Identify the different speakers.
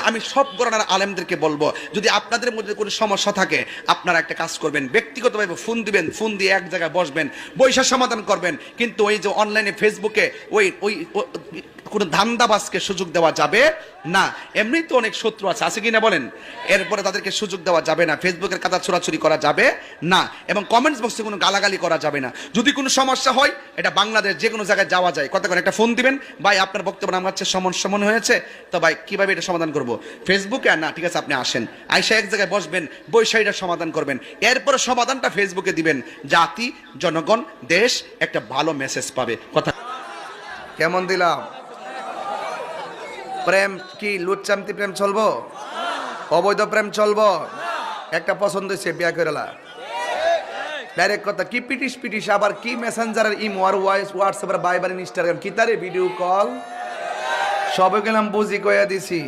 Speaker 1: আমি সব ঘরানার আলেমদেরকে বলবো, যদি আপনাদের মধ্যে কোনো সমস্যা থাকে আপনারা একটা কাজ করবেন, ব্যক্তিগতভাবে ফোন দিবেন, ফোন দিয়ে এক জায়গায় বসবেন, বৈশা সমাধান করবেন। কিন্তু ওই যে অনলাইনে ফেসবুকে ওই ওই কোনো ধান্দাবাজকে সুযোগ দেওয়া যাবে না। এমনি তো অনেক শত্রু আছে কিনা বলেন, এরপরে তাদেরকে সুযোগ দেওয়া যাবে না, ফেসবুকের কাদা ছোড়াছুরি করা যাবে না, এবং কমেন্টস বক্সে কোনো গালাগালি করা যাবে না। যদি কোনো সমস্যা হয়, এটা বাংলাদেশ যে কোনো জায়গায় যাওয়া যায়, কথা করে একটা ফোন দিবেন, ভাই আপনার বক্তব্য আমার কাছে সমস্যা মনে হয়েছে, তো ভাই কিভাবে এটা সমাধান করব, ফেসবুকে আর না, ঠিক আছে আপনি আসেন, আইসা এক জায়গায় বসবেন, বৈশা এটা সমাধান করবেন, এরপরে সমাধানটা ফেসবুকে দিবেন, জাতি জনগণ দেশ একটা ভালো মেসেজ পাবে। কথা কেমন দিলাম? প্রেম কি লুচ্চামতি প্রেম চলবো? অবৈধ প্রেম চলবো? একটা পছন্দ হয়েছে বিয়া করেলা, ডাইরেক্ট কথা, কি পিটিস পিটিস, আবার কি মেসেঞ্জারের ইমো আর ভয়েস হোয়াটসঅ্যাপ আর বাইবার ইনস্টাগ্রাম কি তারে ভিডিও কল, সবে গেলাম বুঝি কইয়া দিছি।